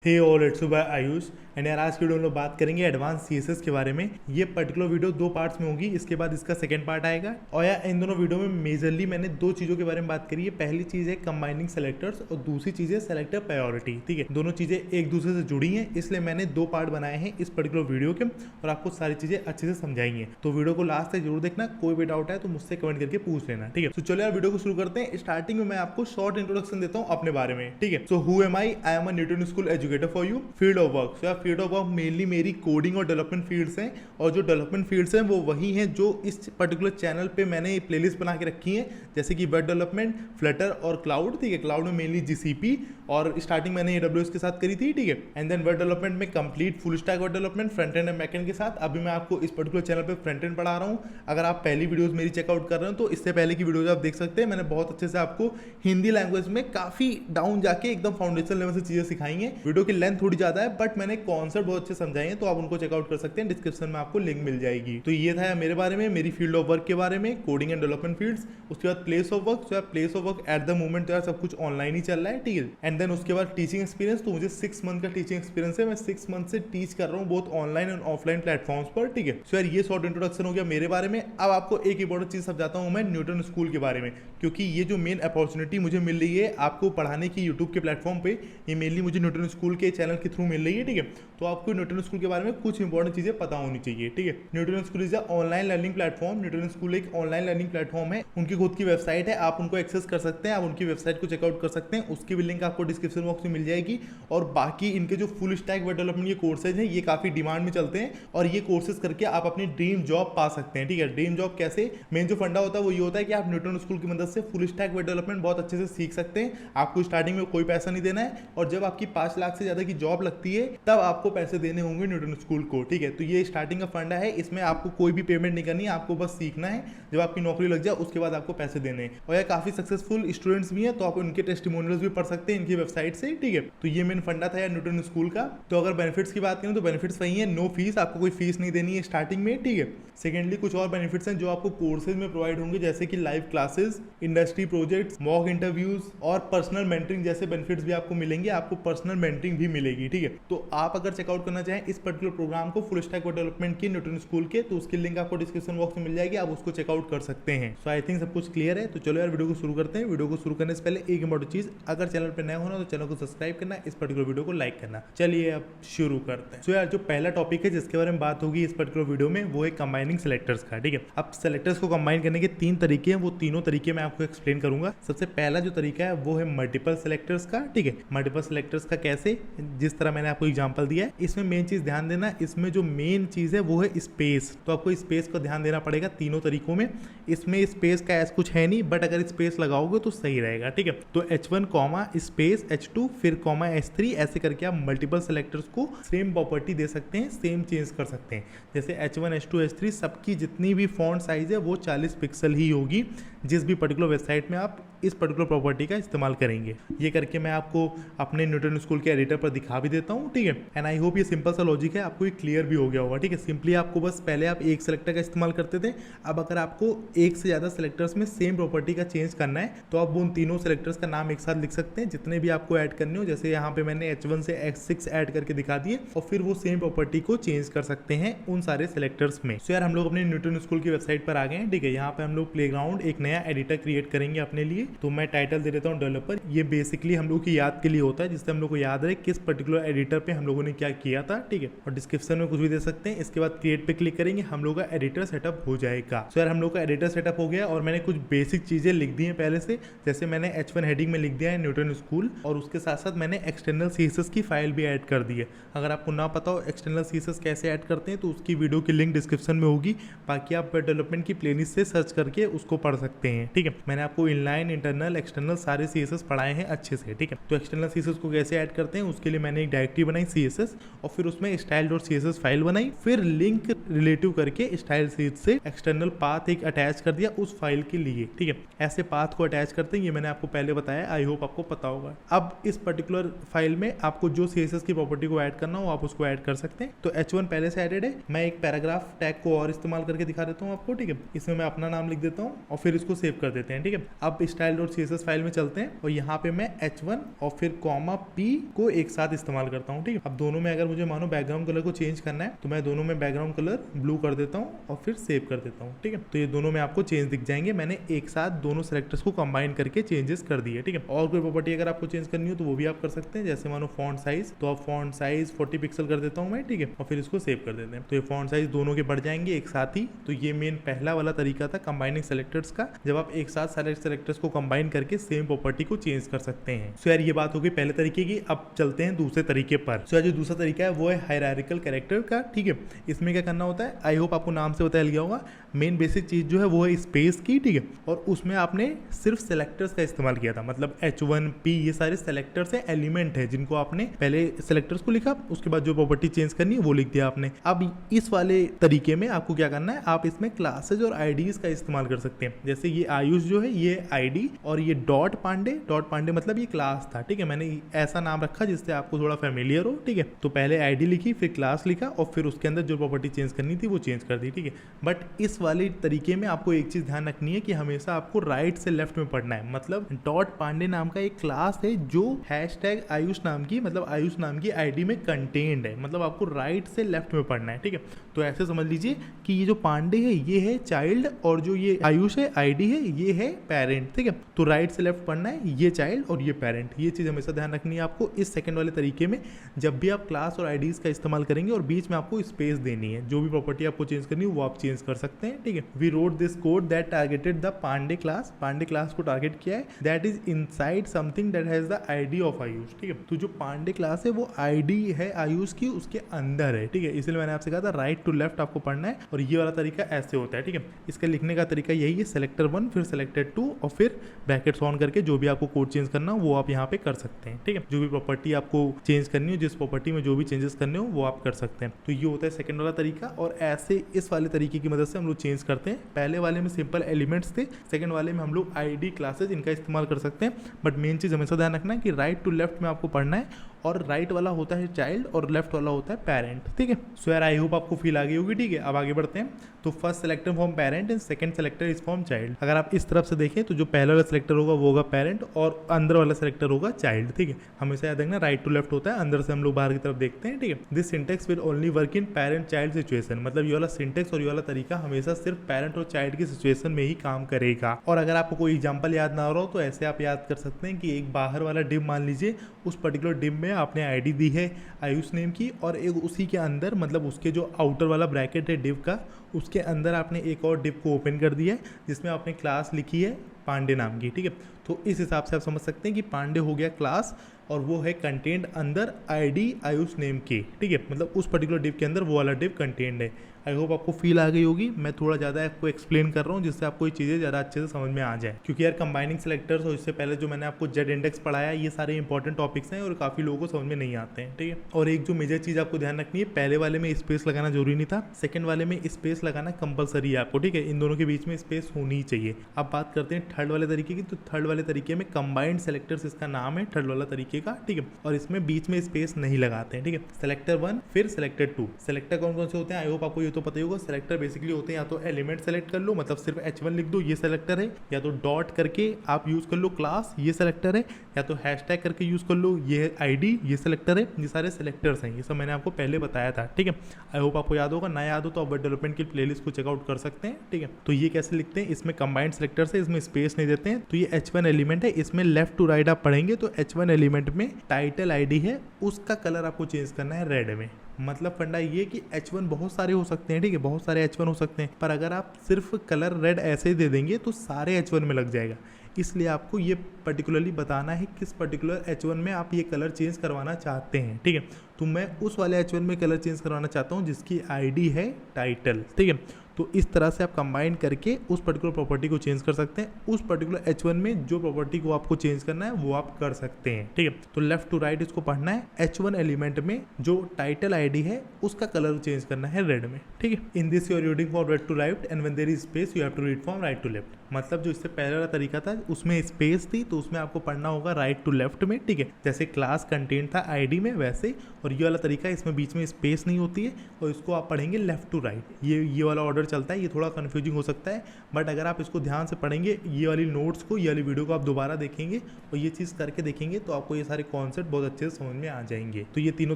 Hey all, it's by Ayush and यार आज की वीडियो में लोग बात करेंगे एडवांस सीएसएस के बारे में। ये पर्टिकुलर वीडियो दो पार्ट्स में होगी, इसके बाद इसका सेकंड पार्ट आएगा। और यार इन दोनों वीडियो में मेजरली मैंने दो चीज़ों के बारे में बात करी है। पहली चीज़ है कंबाइनिंग सेलेक्टर्स और दूसरी चीज़ है सेलेक्टर प्रायोरिटी। ठीक है, दोनों चीज़ें एक दूसरे से जुड़ी हैं, इसलिए मैंने दो पार्ट बनाए हैं इस पर्टिकुलर वीडियो के और आपको सारी चीज़ें अच्छे से समझाएंगे। तो वीडियो को लास्ट तक जरूर देखना, कोई भी डाउट है तो मुझसे कमेंट करके पूछ लेना। ठीक है, तो चलो यार वीडियो को शुरू करते हैं। स्टार्टिंग में मैं आपको शॉर्ट इंट्रोडक्शन देता हूँ अपने बारे में। ठीक है, so who am I am a Newton school educator for you. Field of work, so यार फील्ड ऑफ वर्क मेनली मेरी कोडिंग और डेवलपमेंट फील्ड्स हैं, और जो डेवलपमेंट फील्ड्स हैं वो वही हैं जो इस पर्टिकुलर चैनल पे मैंने प्लेलिस्ट बना के रखी है, जैसे कि वेब डेवलपमेंट, फ्लटर और क्लाउड। ठीक है, क्लाउड में मेनली जीसीपी और स्टार्टिंग मैंने एडब्ल्यूएस के साथ करी थी। ठीक है, एंड देन वेब डेवलपमेंट में complete full stack web development front end back and के साथ। अभी मैं आपको इस पर्टिकुलर चैनल पे फ्रंट एंड पढ़ा रहा हूँ। अगर आप पहली वीडियोस मेरी चेकआउट कर रहे हो तो इससे पहले की वीडियोस आप देख सकते हैं। मैंने बहुत अच्छे से आपको हिंदी लैंग्वेज में काफी डाउन जाके एकदम फाउंडेशन लेवल से चीजें सिखाई हैं। वीडियो की लेंथ थोड़ी ज्यादा है बट मैंने कॉन्सेप्ट बहुत अच्छे समझाए हैं, तो आप उनको चेकआउट कर सकते हैं। डिस्क्रिप्शन में आपको लिंक मिल जाएगी। तो ये था मेरे बारे में, मेरी फील्ड ऑफ वर्क के बारे में, कोडिंग एंड डेवलपमेंट फील्ड्स। उसके बाद प्लेस ऑफ वर्क, तो place of work at the moment तो यार सब कुछ ऑनलाइन ही चल रहा है। ठीक है, एंड देन उसके बाद टीचिंग एक्सपीरियंस, तो मुझे 6 मंथ का टीचिंग एक्सपीरियंस है। मैं 6 मंथ से टीच कर रहा हूँ बहुत ऑनलाइन एंड ऑफलाइन प्लेटफॉर्म्स पर। ठीक है, सो यार ये शॉर्ट इंट्रोडक्शन हो गया मेरे बारे में। अब आपको एक इंपॉर्टेंट चीज समझाता हूँ मैं न्यूटन स्कूल के बारे में, क्योंकि ये जो मेन अपॉर्चुनिटी मुझे मिल रही है आपको पढ़ाने की यूट्यूब के प्लेटफॉर्म पे, ये मेनली मुझे न्यूटन स्कूल के चैनल के थ्रू मिल रही है। ठीक है, तो आपको न्यूटन स्कूल के बारे में कुछ इंपॉर्टेंट चीजें पता होनी चाहिए। ठीक है, Newton school is online learning platform. Newton school एक ऑनलाइन लर्निंग प्लेटफॉर्म है, उनकी खुद की वेबसाइट है, आप उनको एक्सेस कर सकते हैं, आप उनकी वेबसाइट को चेकआउट कर सकते हैं। उसकी भी लिंक आपको डिस्क्रिप्शन बॉक्स में मिल जाएगी। और बाकी इनके जो फुल स्टैक वेब डेवलपमेंट के कोर्सेज हैं ये काफी डिमांड में चलते हैं, और ये कोर्सेज करके आप अपनी ड्रीम जॉब पा सकते हैं। ठीक है, ड्रीम जॉब कैसे, मेन जो फंडा होता है वो ये होता है कि आप न्यूटन स्कूल की मदद से फुल स्टैक वेब डेवलपमेंट बहुत अच्छे से सीख सकते हैं। आपको स्टार्टिंग में कोई पैसा नहीं देना है, और जब आपकी 5 लाख से ज्यादा की जॉब लगती है तब आपको पैसे देने होंगे न्यूटन स्कूल को। ठीक है, तो ये स्टार्टिंग का फंडा है, इसमें आपको कोई भी पेमेंट नहीं करनी है, आपको बस सीखना है। जब आपकी नौकरी लग जाए उसके बाद आपको पैसे देने हैं। और ये काफी सक्सेसफुल स्टूडेंट्स भी हैं, तो आप उनके टेस्टिमोनियल्स भी पढ़ सकते हैं इनकी वेबसाइट से। ठीक है, तो ये मेन फंडा था यार न्यूटन स्कूल का। तो अगर बेनिफिट्स की बात करें तो बेनिफिट्स वही है, नो फीस, आपको कोई फीस नहीं देनी है स्टार्टिंग में। ठीक है, सेकेंडली कुछ और बेनिफिट्स हैं जो आपको कोर्सेज में प्रोवाइड होंगे, जैसे कि live classes, industry projects, mock interviews और पर्सनल मेंटरिंग जैसे बेनिफिट्स भी आपको मिलेंगे। आपको पर्सनल मेंटरिंग भी मिलेगी। ठीक है, तो आप अगर चेकआउट करना चाहें इस पर्टिकुलर प्रोग्राम को फुल स्टैक वेब डेवलपमेंट की न्यूटन स्कूल के, तो उसकी लिंक आपको डिस्क्रिप्शन बॉक्स में मिल जाएगी, आप उसको चेकआउट कर सकते हैं। सो आई थिंक सब कुछ क्लियर है। तो चलो यार वीडियो को शुरू करते हैं। वीडियो को शुरू करने से पहले एक इंपॉर्टेंट चीज, अगर चैनल पर नया होना तो चैनल को सब्सक्राइब करना, इस पर्टिकुलर वीडियो को लाइक करना। चलिए अब शुरू करते हैं। सो यार जो पहला टॉपिक है जिसके बारे में बात होगी इस पर्टिकुलर वीडियो में वो है कंबाइनिंग सेलेक्टर्स का। ठीक है, अब सेलेक्टर्स को कंबाइन करने के 3 तरीके हैं, वो तीनों तरीके मैं आपको एक्सप्लेन करूंगा। सबसे पहला जो तरीका है वो है मल्टीपल सेलेक्टर्स का। ठीक है, मल्टीपल सेलेक्टर्स का कैसे, जिस तरह मैंने आपको एग्जांपल दिया है, इसमें मेन चीज ध्यान देना, इसमें जो मेन चीज है वो है स्पेस। तो आपको स्पेस को ध्यान देना पड़ेगा तीनों तरीकों में। इसमें स्पेस का ऐसा कुछ है नहीं, बट अगर स्पेस लगाओगे तो सही रहेगा। ठीक है, तो H1 कॉमा स्पेस H2 फिर कॉमा H3 ऐसे करके आप मल्टीपल सेलेक्टर्स को सेम प्रॉपर्टी दे सकते हैं, सेम चेंज कर सकते हैं। जैसे H1 H2 H3 सबकी जितनी भी फॉन्ट साइज है वो 40 पिक्सल ही होगी, जिस भी पर्टिकुलर वेबसाइट में आप इस पर्टिकुलर प्रॉपर्टी का इस्तेमाल करेंगे। ये करके मैं आपको अपने न्यूटन स्कूल के एडिटर पर दिखा भी देता हूँ। ठीक है, एंड आई होप ये सिंपल सा लॉजिक है, आपको ये क्लियर भी हो गया होगा। ठीक है, सिंपली आपको बस पहले आप एक सेलेक्टर का इस्तेमाल करते थे, अब अगर आपको एक से ज़्यादा सेलेक्टर्स में सेम प्रॉपर्टी का चेंज करना है तो आप उन तीनों सेलेक्टर्स का नाम एक साथ लिख सकते हैं, जितने भी आपको ऐड करने हो। जैसे यहाँ पे मैंने H1 से H6 ऐड करके दिखा दिए, और फिर वो सेम प्रॉपर्टी को चेंज कर सकते हैं उन सारे सेलेक्टर्स में। सो यार हम लोग अपने न्यूटन स्कूल की वेबसाइट पर आ गए हैं। ठीक है, यहाँ पे हम लोग प्लेग्राउंड एक नया एडिटर क्रिएट करेंगे अपने लिए। तो मैं टाइटल दे देता हूँ डेवलपर। ये बेसिकली हम लोग की याद के लिए होता है, जिससे हम लोग को याद रहे किस पर्टिकुलर एडिटर पे हम लोगों ने क्या किया था। ठीक है, और डिस्क्रिप्शन में कुछ भी दे सकते हैं। इसके बाद क्रिएट पे क्लिक करेंगे, हम लोग का एडिटर सेटअप हो जाएगा। सो यार हम लोग का एडिटर सेटअप हो गया, और मैंने कुछ बेसिक चीजें लिख दी हैं पहले से। जैसे मैंने H1 हेडिंग में लिख दिया है न्यूटन स्कूल, और उसके साथ साथ मैंने एक्सटर्नल सीएसएस की फाइल भी ऐड कर दी है। अगर आपको ना पता हो एक्सटर्नल सीएसएस कैसे ऐड करते हैं तो उसकी वीडियो की लिंक डिस्क्रिप्शन में होगी, बाकी आप वेब डेवलपमेंट की प्लेलिस्ट से सर्च करके उसको पढ़ सकते हैं। ठीक है, मैंने आपको इनलाइन, इंटरनल, एक्सटर्नल सारे सीएसएस पढ़ाए हैं अच्छे से। ठीक है, तो एक्सटर्नल सीएसएस को कैसे ऐड करते हैं उसके लिए मैंने एक डायरेक्टरी बनाई सीएसएस, और फिर उसमें style.css फाइल बनाई, फिर लिंक रिलेटिव करके स्टाइल से एक्सटर्नल पाथ एक अटैच कर दिया उस फाइल के लिए। ठीक है, ऐसे पाथ को अटैच करते हैं, ये मैंने आपको पहले बताया, आई होप आपको पता होगा। अब इस पर्टिकुलर फाइल में आपको जो सीएसएस की प्रॉपर्टी को ऐड करना हो आप उसको ऐड कर सकते हैं। तो H1 पहले से एडेड है, मैं एक पैराग्राफ टैग को और इस्तेमाल करके दिखा देता हूँ आपको। ठीक है, इसमें मैं अपना नाम लिख देता हूँ और फिर इसको सेव कर देते हैं। ठीक है, अब style.css फाइल में चलते हैं और यहाँ पे मैं h1 और फिर कॉमा p को एक साथ इस्तेमाल करता हूँ। ठीक है, अब दोनों में अगर मुझे मानो बैकग्राउंड कलर को चेंज करना है तो मैं दोनों में बैकग्राउंड कलर ब्लू कर देता हूँ और फिर सेव कर देता हूँ। ठीक है, तो ये दोनों में आपको चेंज दिख जाएंगे। मैंने एक साथ दोनों सेलेक्टर्स को कंबाइन करके चेंजेस कर दिए। ठीक है, और कोई प्रॉपर्टी अगर आपको चेंज करनी हो तो वो भी आप कर सकते हैं, जैसे मानो फॉन्ट साइज, तो आप फॉन्ट साइज 40 पिक्सल कर देता हूँ मैं। ठीक है, और फिर इसको सेव कर देते हैं तो ये फॉन्ट साइज दोनों के बढ़ जाएंगे एक साथ ही। तो ये मेन पहला वाला तरीका था कंबाइनिंग सेलेक्टर्स का, जब आप एक साथ सारे सेलेक्टर्स को कंबाइन करके सेम प्रॉपर्टी को चेंज कर सकते हैं। सो यार ये बात होगी पहले तरीके की। अब चलते हैं दूसरे तरीके पर। सो यार जो दूसरा तरीका है वो है हायरार्किकल कैरेक्टर का। ठीक है, इसमें क्या करना होता है, आई होप आपको नाम से बताया गया होगा। मेन बेसिक चीज जो है वो है स्पेस की। ठीक है, और उसमें आपने सिर्फ सेलेक्टर्स का इस्तेमाल किया था, मतलब h1 p ये सारे सेलेक्टर्स है, एलिमेंट है, जिनको आपने पहले सेलेक्टर्स को लिखा, उसके बाद जो प्रॉपर्टी चेंज करनी है वो लिख दिया आपने। अब इस वाले तरीके में आपको क्या करना है, आप इसमें क्लासेज और आईडीज का इस्तेमाल कर सकते हैं। जैसे ये आयुष जो है ये आईडी और ये डॉट पांडे मतलब ये क्लास था। ठीक है, मैंने ऐसा नाम रखा जिससे आपको थोड़ा फेमिलियर हो। ठीक है, तो पहले आईडी लिखी, फिर क्लास लिखा और फिर उसके अंदर जो प्रॉपर्टी चेंज करनी थी वो चेंज कर दी। ठीक है, बट इस वाले तरीके में आपको एक चीज ध्यान रखनी है कि हमेशा आपको राइट से लेफ्ट में पढ़ना है। मतलब डॉट पांडे नाम का एक क्लास है जो हैशटैग आयुष नाम की, मतलब आयुष नाम की आईडी में कंटेन्ड है, मतलब आपको राइट से लेफ्ट में पढ़ना है। ठीक है, तो ऐसे समझ लीजिए कि ये जो पांडे है ये है चाइल्ड और जो ये आयुष है आईडी है ये है पेरेंट। ठीक है, तो राइट से लेफ्ट पढ़ना है, ये चाइल्ड और ये पेरेंट। ये चीज हमेशा ध्यान रखनी है आपको इस सेकंड वाले तरीके में। जब भी आप क्लास और आईडीज का इस्तेमाल करेंगे और बीच में आपको स्पेस देनी है, जो भी प्रॉपर्टी आपको चेंज करनी है वो आप चेंज कर सकते हैं। ठीक है, we wrote this code that targeted the Pandey class को टारगेट किया है, that is inside something that has the ID of Ayush. ठीक है, तो जो पांडे क्लास है वो आईडी है आयुष की, उसके अंदर है। ठीक है, इसलिए मैंने आपसे कहा था राइट टू लेफ्ट आपको पढ़ना है और ये वाला तरीका ऐसे होता है। ठीक है, इसका लिखने का तरीका यही है, सेलेक्टर 1 फिर सेलेक्टर 2 और फिर ब्रैकेट्स ऑन करके जो भी आपको कोड चेंज करना हो वो आप यहाँ पे कर सकते हैं। ठीक है, जो भी प्रॉपर्टी आपको चेंज करनी हो, जिस प्रॉपर्टी में जो भी चेंजेस करने हो वो आप कर सकते हैं। तो ये होता है सेकंड वाला तरीका और ऐसे इस वाले तरीके की मदद से हम लोग चेंज करते हैं। पहले वाले में सिंपल एलिमेंट्स थे, सेकंड वाले में हम लोग आईडी क्लासेज इनका इस्तेमाल कर सकते हैं। बट मेन चीज हमेशा ध्यान रखना है कि राइट टू लेफ्ट में आपको पढ़ना है और राइट वाला होता है चाइल्ड और लेफ्ट वाला होता है पेरेंट। ठीक है, सो यार आई होप आपको फील आ गई होगी। ठीक है, अब आगे बढ़ते हैं। तो first selector form parent and second selector is form child. अगर आप इस तरफ से देखें तो जो पहला वाला सेलेक्टर होगा वो होगा पेरेंट और अंदर वाला सेलेक्टर होगा चाइल्ड। ठीक है, हमेशा याद रखना राइट टू लेफ्ट होता है, अंदर से हम लोग बाहर की तरफ देखते हैं। ठीक है, this syntax will only work in parent child situation, मतलब ये वाला सिंटेक्स और ये वाला तरीका हमेशा सिर्फ पेरेंट और चाइल्ड की सिचुएशन में ही काम करेगा। और अगर आपको कोई एग्जाम्पल याद ना हो रहा हो तो ऐसे आप याद कर सकते हैं कि एक बाहर वाला डिव मान लीजिए, उस पर्टिकुलर डिव में आपने आईडी दी है आयुष नेम की और एक उसी के अंदर मतलब उसके जो आउटर वाला ब्रैकेट है डिव का, उसके अंदर आपने एक और डिव को ओपन कर दिया है जिसमें आपने क्लास लिखी है पांडे नाम की। ठीक है, तो इस हिसाब से आप समझ सकते हैं कि पांडे हो गया क्लास और वो है कंटेंट अंदर आईडी आयुष नेम के। ठीक है, मतलब उस पर्टिकुलर डिव के अंदर वो वाला डिव कंटेंट है। आई होप आपको फील आ गई होगी। मैं थोड़ा ज़्यादा आपको एक्सप्लेन कर रहा हूँ जिससे आपको ये चीज़ें ज़्यादा अच्छे से समझ में आ जाए, क्योंकि यार कंबाइनिंग सेलेक्टर्स और इससे पहले जो मैंने आपको जेड इंडेक्स पढ़ाया ये सारे इंपॉर्टेंट टॉपिक्स हैं और काफ़ी लोगों को समझ में नहीं आते हैं। ठीक है, और एक जो मेजर चीज़ आपको ध्यान रखनी है, पहले वाले में स्पेस लगाना जरूरी नहीं था, सेकंड वाले में स्पेस लगाना कंपलसरी है आपको। ठीक है, इन दोनों के बीच में स्पेस होनी ही चाहिए। अब बात करते हैं थर्ड वाले तरीके की। तो थर्ड वाले तरीके में कंबाइंड सेलेक्टर्स इसका नाम है थर्ड वाला तरीके का। ठीक है, और इसमें बीच में स्पेस नहीं लगाते हैं। ठीक है, सेलेक्टर 1 फिर सेलेक्टर 2। सेलेक्टर कौन कौन से होते हैं आई होप आपको ये तो पता ही होगा। सेलेक्टर बेसिकली होते हैं या तो एलिमेंट सेलेक्ट कर लो, मतलब सिर्फ h1 लिख दो ये सेलेक्टर है, या तो डॉट करके आप यूज कर लो क्लास ये सेलेक्टर है, या तो हैशटैग करके यूज कर लो ये आईडी ये सेलेक्टर है। ये सारे सेलेक्टर्स हैं, ये सब मैंने आपको पहले बताया था। ठीक है, आई होप आपको याद होगा, ना याद हो तो आप वेब डेवलपमेंट की प्लेलिस्ट को चेकआउट कर सकते हैं। ठीक है, तो ये कैसे लिखते हैं, इसमें कंबाइंड सेलेक्टर्स है, इसमें स्पेस नहीं देते हैं। तो ये h1 एलिमेंट है, इसमें लेफ्ट टू राइट आप पढ़ेंगे तो h1 एलिमेंट में टाइटल आईडी है, उसका कलर आपको चेंज करना है रेड में। मतलब फंडा ये कि h1 बहुत सारे हो सकते हैं। ठीक है, बहुत सारे h1 हो सकते हैं, पर अगर आप सिर्फ कलर रेड ऐसे ही दे देंगे तो सारे h1 में लग जाएगा। इसलिए आपको ये पर्टिकुलरली बताना है किस पर्टिकुलर h1 में आप ये कलर चेंज करवाना चाहते हैं। ठीक है, तो मैं उस वाले h1 में कलर चेंज करवाना चाहता हूँ जिसकी आईडी है टाइटल। ठीक है, तो इस तरह से आप कंबाइन करके उस पर्टिकुलर प्रॉपर्टी को चेंज कर सकते हैं। उस पर्टिकुलर h1 में जो प्रॉपर्टी को आपको चेंज करना है वो आप कर सकते हैं। ठीक है, तो लेफ्ट टू राइट इसको पढ़ना है, h1 एलिमेंट में जो टाइटल आईडी है उसका कलर चेंज करना है रेड में। ठीक है, in this you are reading from red to right and when there is space you have to read from right to left. मतलब जो इससे पहले वाला तरीका था उसमें स्पेस थी, तो उसमें आपको पढ़ना होगा राइट टू लेफ्ट में, ठीक है, जैसे क्लास कंटेंट था आईडी में वैसे। और ये वाला तरीका इसमें बीच में स्पेस नहीं होती है और इसको आप पढ़ेंगे लेफ्ट टू राइट, ये वाला ऑर्डर चलता है। ये थोड़ा कन्फ्यूजिंग हो सकता है, बट अगर आप इसको ध्यान से पढ़ेंगे, ये वाली नोट्स को, ये वाली वीडियो को आप दोबारा देखेंगे और ये चीज़ करके देखेंगे तो आपको ये सारे कॉन्सेप्ट बहुत अच्छे से समझ में आ जाएंगे। तो ये तीनों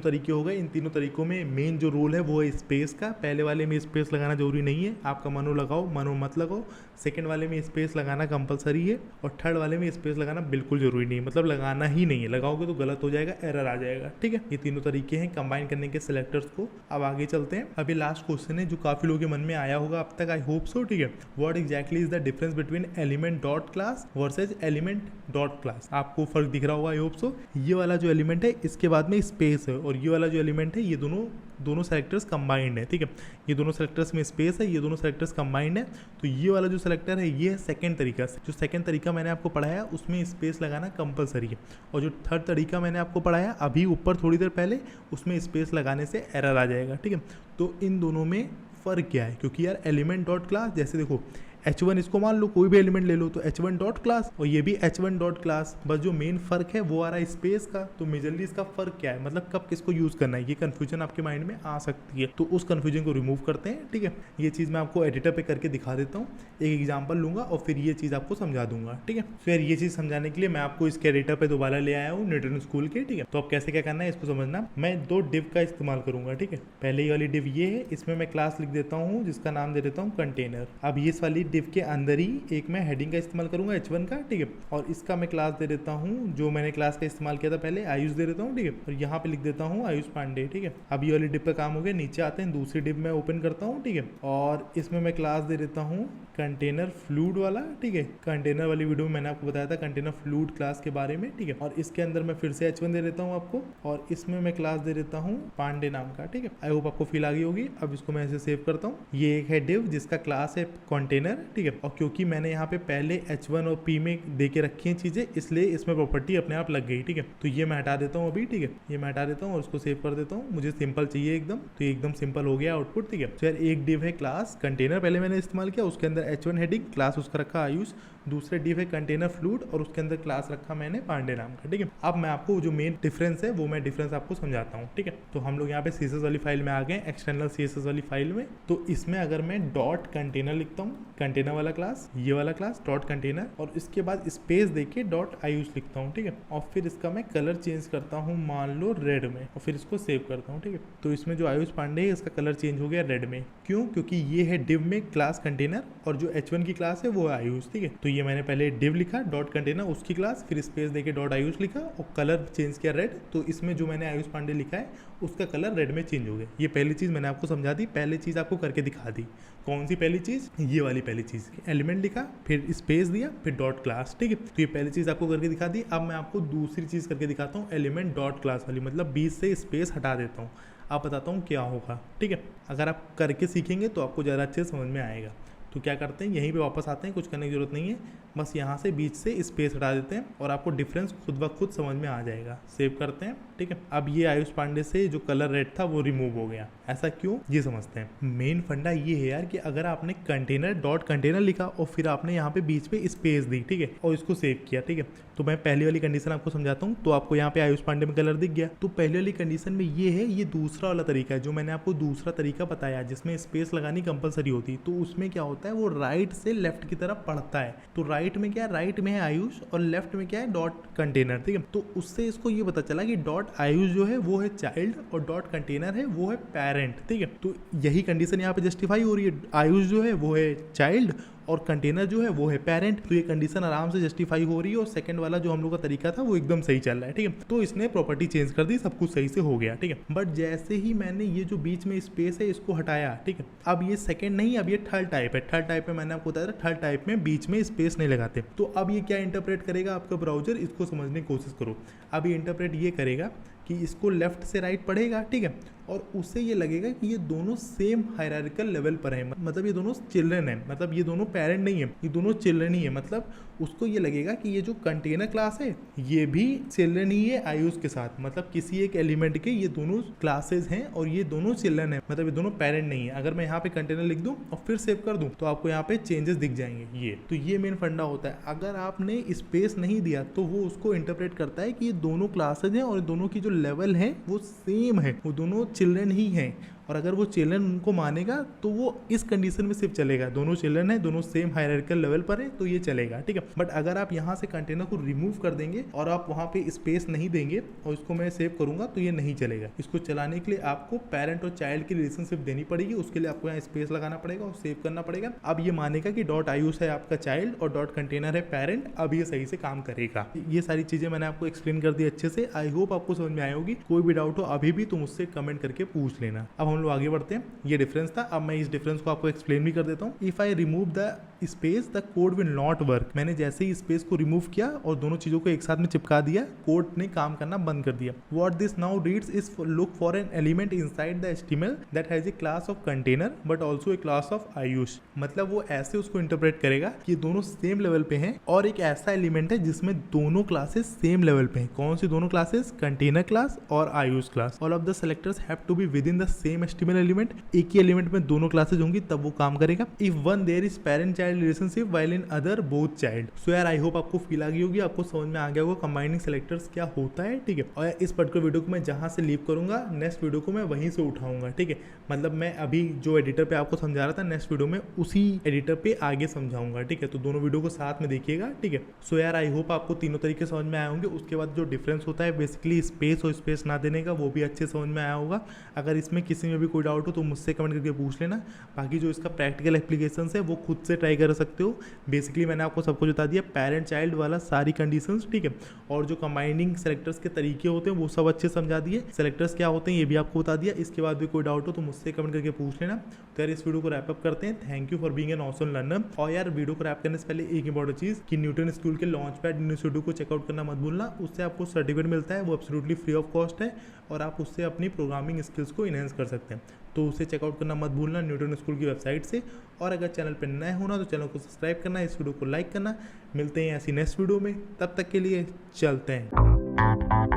तरीके हो गए। इन तीनों तरीकों में मेन जो रूल है वो है स्पेस का। पहले वाले में स्पेस लगाना जरूरी नहीं है, आपका मनो लगाओ मनो मत लगाओ। सेकंड वाले में स्पेस लगाना कंपलसरी है और थर्ड वाले में स्पेस लगाना बिल्कुल जरूरी नहीं है, मतलब लगाना ही नहीं है, लगाओगे तो गलत हो जाएगा, एरर आ जाएगा, ठीक है। ये तीनों तरीके हैं कंबाइन करने के सिलेक्टर्स को। अब आगे चलते हैं। अभी लास्ट क्वेश्चन है जो काफी लोगों के मन में आया होगा अब तक, आई होप सो, ठीक है। What exactly is the difference between element dot class versus element dot class? आपको फर्क दिख रहा होगा आई होप सो। ये वाला जो एलिमेंट है इसके बाद में स्पेस है और ये वाला जो एलिमेंट है ये दोनों सेलेक्टर्स कंबाइंड है, ठीक है। ये दोनों सेलेक्टर्स में स्पेस है, ये दोनों सेलेक्टर्स कंबाइंड है। तो ये वाला जो सेलेक्टर है ये है सेकंड तरीका से। जो सेकंड तरीका मैंने आपको पढ़ाया उसमें स्पेस लगाना कंपलसरी है, और जो थर्ड तरीका मैंने आपको पढ़ाया अभी ऊपर थोड़ी देर पहले, उसमें स्पेस लगाने से एरर आ जाएगा, ठीक है। तो इन दोनों में फ़र्क क्या है? क्योंकि यार एलिमेंट डॉट क्लास, जैसे देखो h1 इसको मान लो, कोई भी एलिमेंट ले लो तो h1 डॉट क्लास, और ये भी h1 डॉट क्लास। बस जो मेन फर्क है वो आ रहा है स्पेस का। तो मेजरली इसका फर्क क्या है, मतलब कब किसको यूज करना है, ये कंफ्यूजन आपके माइंड में आ सकती है। तो उस कंफ्यूजन को रिमूव करते हैं, ठीक है। ये चीज़ मैं आपको एडिटर पे करके दिखा देता हूँ, एक एग्जाम्पल लूंगा और फिर ये चीज़ आपको समझा दूंगा, ठीक है। फिर ये चीज़ समझाने के लिए मैं आपको इसके एडिटर पे दोबारा ले आया हूँ न्यूटन स्कूल के, ठीक है। तो अब कैसे क्या करना है इसको समझना। मैं दो डिव का इस्तेमाल करूंगा, ठीक है। पहले ही वाली डिव ये है, इसमें मैं क्लास लिख देता हूँ जिसका नाम दे देता हूँ कंटेनर। अब इस वाली डिव के अंदर ही एक मैं हेडिंग का इस्तेमाल करूंगा h1 का, ठीक है। और इसका मैं क्लास दे देता हूँ जो मैंने क्लास का इस्तेमाल किया था पहले, आयुष दे देता हूँ, ठीक है। और यहाँ पे लिख देता हूँ आयुष पांडे, ठीक है। अब ये वाली डिव का काम हो गया। नीचे आते हैं, दूसरी डिव मैं ओपन करता हूँ, ठीक है। और इसमें मैं क्लास दे देता हूँ कंटेनर फ्लूड वाला, ठीक है। कंटेनर वाली वीडियो में मैंने आपको बताया था कंटेनर फ्लूड क्लास के बारे में, ठीक है। और इसके अंदर मैं फिर से h1 दे देता हूँ आपको, और इसमें मैं क्लास दे देता हूँ पांडे नाम का, ठीक है। आई होप आपको फील आ गई होगी। अब इसको मैं ऐसे सेव करता हूँ। ये एक है डिव जिसका क्लास है कंटेनर, ठीक है। और क्योंकि मैंने यहाँ पे पहले h1 और p में दे के रखी हैं चीजें, इसलिए इसमें प्रॉपर्टी अपने आप लग गई, ठीक है। तो ये मैं हटा देता हूँ अभी, ठीक है। ये मैं हटा देता हूँ और उसको सेव कर देता हूँ। मुझे सिंपल चाहिए एकदम, तो एकदम सिंपल हो गया आउटपुट, ठीक है। तो यार एक डिव है क्लास कंटेनर पहले मैंने इस्तेमाल किया, उसके अंदर h1 हेडिंग, क्लास उसका रखा आयुष। दूसरे डिव है कंटेनर फ्लूड और उसके अंदर क्लास रखा मैंने पांडे नाम का, ठीक है। अब मैं आपको जो मेन डिफरेंस है वो मैं डिफरेंस आपको समझाता हूँ, ठीक है। तो हम लोग यहाँ पे सीएसएस वाली फाइल में आ गए, एक्सटर्नल सीएसएस वाली फाइल में। तो इसमें अगर मैं डॉट कंटेनर लिखता हूँ, कंटेनर वाला क्लास, ये वाला क्लास डॉट कंटेनर, और इसके बाद स्पेस देके डॉट आयुष लिखता हूँ, ठीक है। और फिर इसका मैं कलर चेंज करता हूँ, मान लो रेड में, और फिर इसको सेव करता हूँ, ठीक है। तो इसमें जो आयुष पांडे है इसका कलर चेंज हो गया रेड में। क्यों? क्योंकि ये है डिव में क्लास कंटेनर और जो h1 की क्लास है वो है आयुष, ठीक है। तो ये मैंने पहले डिव लिखा डॉट कंटेनर उसकी क्लास, फिर स्पेस देके डॉट आयुष लिखा और कलर चेंज किया रेड। तो इसमें जो मैंने आयुष पांडे लिखा है उसका कलर रेड में चेंज हो गया। ये पहली चीज़ मैंने आपको समझा दी, पहली चीज़ आपको करके दिखा दी। कौन सी पहली चीज़? ये वाली पहली चीज़। एलिमेंट लिखा, फिर स्पेस दिया, फिर डॉट क्लास, ठीक है। तो ये पहली चीज़ आपको करके दिखा दी। अब मैं आपको दूसरी चीज़ करके दिखाता हूँ, एलिमेंट डॉट क्लास वाली, मतलब बीच से स्पेस हटा देता हूँ। आप बताता हूँ क्या होगा, ठीक है। अगर आप करके सीखेंगे तो आपको ज़्यादा अच्छे समझ में आएगा। तो क्या करते हैं, यहीं पे वापस आते हैं, कुछ करने की जरूरत नहीं है, बस यहाँ से बीच से स्पेस हटा देते हैं और आपको डिफरेंस खुद ब खुद समझ में आ जाएगा। सेव करते हैं, ठीक है। अब ये आयुष पांडे से जो कलर रेड था वो रिमूव हो गया। ऐसा क्यों, ये समझते हैं। मेन फंडा ये है यार कि अगर आपने कंटेनर डॉट कंटेनर लिखा और फिर आपने यहाँ पे बीच पे स्पेस दी, ठीक है, और इसको सेव किया, ठीक है। तो मैं पहली वाली कंडीशन आपको समझाता हूँ। तो आपको यहाँ पे आयुष पांडे में कलर दिख गया। तो पहली वाली कंडीशन में ये है, ये दूसरा वाला तरीका है जो मैंने आपको दूसरा तरीका बताया जिसमें स्पेस लगानी कंपलसरी होती। तो उसमें क्या होता है, वो राइट से लेफ्ट की तरफ पढ़ता है। तो राइट में क्या है, राइट में है आयुष और लेफ्ट में क्या है, डॉट कंटेनर, ठीक है। तो उससे इसको ये पता चला कि डॉट आयुष जो है वो है चाइल्ड और डॉट कंटेनर है वो है पेरेंट, ठीक है। तो यही कंडीशन यहाँ पे जस्टिफाई हो रही है। आयुष जो है वो है चाइल्ड और कंटेनर जो है वो है पेरेंट। तो ये कंडीशन आराम से जस्टिफाई हो रही है और सेकंड वाला जो हम लोग का तरीका था वो एकदम सही चल रहा है, ठीक है। तो इसने प्रॉपर्टी चेंज कर दी, सब कुछ सही से हो गया, ठीक है। बट जैसे ही मैंने ये जो बीच में स्पेस है इसको हटाया, ठीक है, अब ये सेकंड नहीं, अब ये थर्ड टाइप है। थर्ड टाइप में मैंने आपको बताया था, थर्ड टाइप में बीच में स्पेस नहीं लगाते। तो अब ये क्या इंटरप्रेट करेगा आपका ब्राउजर, इसको समझने की कोशिश करो। अब ये इंटरप्रेट ये करेगा कि इसको लेफ्ट से राइट पढ़ेगा, ठीक है, और उससे ये लगेगा कि ये दोनों सेम हायरार्किकल लेवल पर हैं, मतलब ये दोनों चिल्ड्रन हैं, मतलब ये दोनों पेरेंट नहीं है, ये दोनों चिल्ड्रन ही है। मतलब उसको ये लगेगा कि ये जो कंटेनर क्लास है ये भी चिल्ड्रन ही है आयुष के साथ, मतलब किसी एक एलिमेंट के ये दोनों क्लासेस हैं और ये दोनों चिल्ड्रन है, मतलब ये दोनों पेरेंट नहीं है। अगर मैं यहाँ पे कंटेनर लिख दूं और फिर सेव कर दूं तो आपको यहाँ पे चेंजेस दिख जाएंगे। ये तो ये मेन फंडा होता है। अगर आपने स्पेस नहीं दिया तो वो उसको इंटरप्रेट करता है कि ये दोनों क्लासेज हैं और दोनों की जो लेवल है वो सेम है, वो दोनों चिल्ड्रन ही हैं। और अगर वो चिल्ड्रन उनको मानेगा तो वो इस कंडीशन में सिर्फ चलेगा, दोनों चिल्ड्रन है, दोनों सेम हायरार्किकल लेवल पर है, तो ये चलेगा, ठीक है। बट अगर आप यहाँ से कंटेनर को रिमूव कर देंगे और आप वहाँ पे स्पेस नहीं देंगे और इसको मैं सेव करूंगा तो ये नहीं चलेगा। इसको चलाने के लिए आपको पेरेंट और चाइल्ड की रिलेशनशिप देनी पड़ेगी, उसके लिए आपको यहाँ स्पेस लगाना पड़ेगा और सेव करना पड़ेगा। अब ये मानेगा कि डॉट आयुष है आपका चाइल्ड और डॉट कंटेनर है पेरेंट, अब ये सही से काम करेगा। ये सारी चीजें मैंने आपको एक्सप्लेन कर दी अच्छे से, आई होप आपको समझ में आए होगी। कोई भी डाउट हो अभी भी तुम मुझसे कमेंट करके पूछ लेना। अब हम लोग आगे बढ़ते हैं। ये डिफरेंस था, अब मैं इस डिफरेंस को आपको एक्सप्लेन भी कर देता हूँ। If I remove the space the code will not work. मैंने जैसे ही स्पेस को रिमूव किया और दोनों चीजों को एक साथ में चिपका दिया, कोड ने काम करना बंद कर दिया। What this now reads is look for an element inside the HTML that has a class of container but also a class of Ayush. मतलब वो ऐसे उसको इंटरप्रेट करेगा कि दोनों सेम लेवल पे हैं और एक ऐसा एलिमेंट है जिसमें दोनों क्लासेस सेम लेवल पे हैं। कौन सी दोनों क्लासेस? कंटेनर क्लास और Ayush class. All of the selectors have to be within the same HTML element. एक ही एलिमेंट में दोनों क्लासेज होंगी तब वो काम करेगा। If one there is parent child relationship while in other both child. So यार आई होप आपको फील आ गई होगी, आपको समझ में आ गया होगा कंबाइनिंग सेलेक्टर्स क्या होता है, ठीक है। और इस पर्टिकुलर वीडियो को मैं जहां से लीव करूंगा नेक्स्ट वीडियो को मैं वहीं से उठाऊंगा, ठीक है। मतलब मैं अभी जो एडिटर पे आपको समझा रहा था नेक्स्ट वीडियो में उसी एडिटर पे आगे समझाऊंगा, ठीक है। तो दोनों वीडियो को साथ में देखिएगा, ठीक है। सो यार आई होप आपको तीनों तरीके समझ में आए होंगे। उसके बाद जो डिफरेंस होता है बेसिकली स्पेस और स्पेस ना देने का, वो भी अच्छे समझ में आया होगा। अगर इसमें किसी में भी कोई डाउट हो तो मुझसे कमेंट करके पूछ लेना। बाकी जो इसका प्रैक्टिकल एप्लीकेशन है वो खुद से ट्राई कर सकते हो। बेसिकली मैंने आपको सब कुछ बता दिया, पेरेंट चाइल्ड वाला सारी कंडीशंस, ठीक है। और जो कंबाइनिंग सेलेक्टर्स के तरीके होते हैं वो सब अच्छे समझा दिए, सेलेक्टर्स क्या होते हैं ये भी आपको बता दिया। इसके बाद भी कोई डाउट हो तो मुझसे कमेंट करके पूछ लेना। तो यार इस वीडियो को रैप अप करते हैं। Thank you for being an awesome learner. और यार वीडियो को रैप करने से पहले एक इंपॉर्टेंट चीज़ कि न्यूटन स्कूल के लॉन्च पैड यूनिवर्सिटी को चेकआउट करना मत भूलना। उससे आपको सर्टिफिकेट मिलता है, वो एब्सोल्युटली फ्री ऑफ कॉस्ट है और आप उससे अपनी प्रोग्रामिंग स्किल्स को इनहेंस कर सकते हैं। तो उसे चेकआउट करना मत भूलना न्यूटन स्कूल की वेबसाइट से। और अगर चैनल पर नए होना तो चैनल को सब्सक्राइब करना, इस वीडियो को लाइक करना। मिलते हैं ऐसी नेक्स्ट वीडियो में, तब तक के लिए चलते हैं।